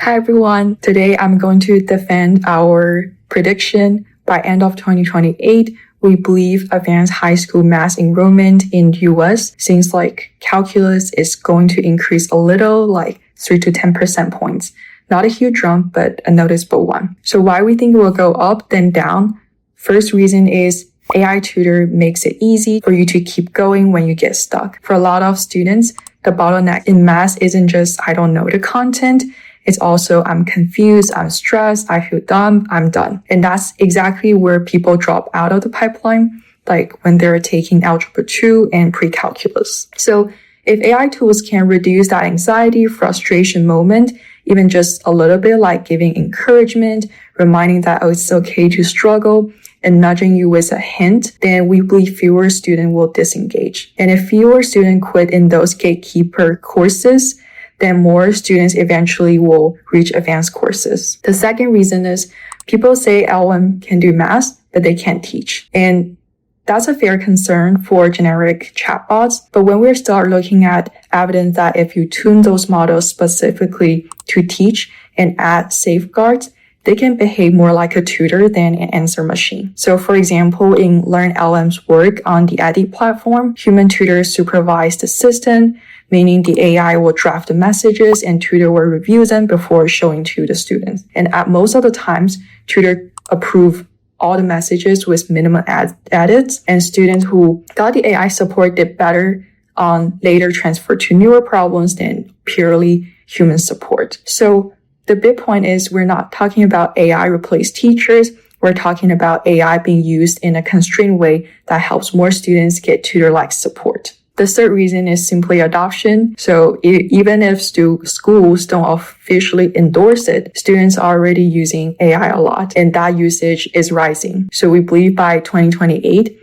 Hi everyone, today I'm going to defend our prediction. By end of 2028, we believe advanced high school math enrollment in US seems like calculus is going to increase a little, like 3 to 10% points. Not a huge jump, but a noticeable one. So why we think it will go up then down? First reason is AI tutor makes it easy for you to keep going when you get stuck. For a lot of students, the bottleneck in math isn't just I don't know the content. It's also I'm confused, I'm stressed, I feel dumb, I'm done. And that's exactly where people drop out of the pipeline, like when they're taking Algebra 2 and pre-calculus. So if AI tools can reduce that anxiety, frustration moment, even just a little bit, like giving encouragement, reminding that, it's okay to struggle, and nudging you with a hint, then we believe fewer students will disengage. And if fewer students quit in those gatekeeper courses, then more students eventually will reach advanced courses. The second reason is people say LM can do math, but they can't teach. And that's a fair concern for generic chatbots. But when we start looking at evidence that if you tune those models specifically to teach and add safeguards, they can behave more like a tutor than an answer machine. So for example, in LearnLM's work on the EdTech platform, human tutors supervise the system, meaning the AI will draft the messages and tutor will review them before showing to the students. And at most of the times, tutor approve all the messages with minimum edits, and students who got the AI support did better on later transfer to newer problems than purely human support. So the big point is we're not talking about AI replace teachers. We're talking about AI being used in a constrained way that helps more students get tutor-like support. The third reason is simply adoption. So even if schools don't officially endorse it, students are already using AI a lot, and that usage is rising. So we believe by 2028,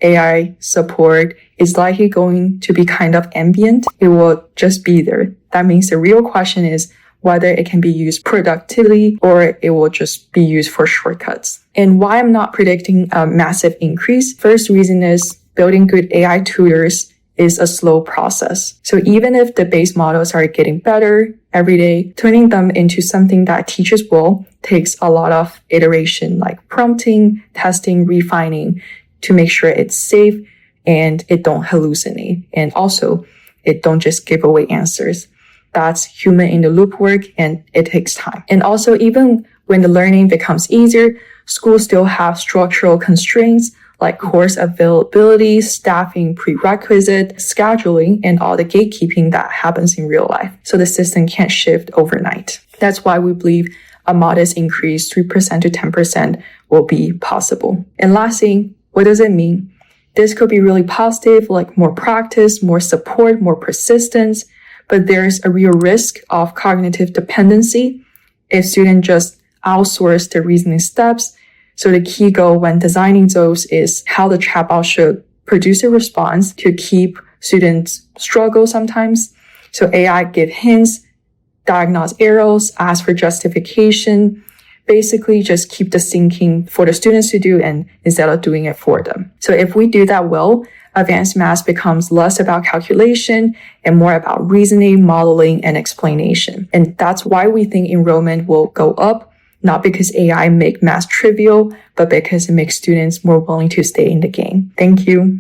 AI support is likely going to be kind of ambient. It will just be there. That means the real question is whether it can be used productively or it will just be used for shortcuts. And why I'm not predicting a massive increase? First reason is building good AI tutors is a slow process. So even if the base models are getting better every day, tuning them into something that teaches well takes a lot of iteration, like prompting, testing, refining to make sure it's safe and it don't hallucinate. And also it don't just give away answers. That's human in the loop work and it takes time. And also even when the learning becomes easier, schools still have structural constraints like course availability, staffing prerequisite, scheduling, and all the gatekeeping that happens in real life. So the system can't shift overnight. That's why we believe a modest increase, 3% to 10%, will be possible. And last thing, what does it mean? This could be really positive, like more practice, more support, more persistence, but there's a real risk of cognitive dependency if students just outsource the reasoning steps. So the key goal when designing those is how the chatbot should produce a response to keep students struggle sometimes. So AI give hints, diagnose errors, ask for justification, basically just keep the thinking for the students to do and instead of doing it for them. So if we do that well, advanced math becomes less about calculation and more about reasoning, modeling, and explanation. And that's why we think enrollment will go up, not because AI make math trivial, but because it makes students more willing to stay in the game. Thank you.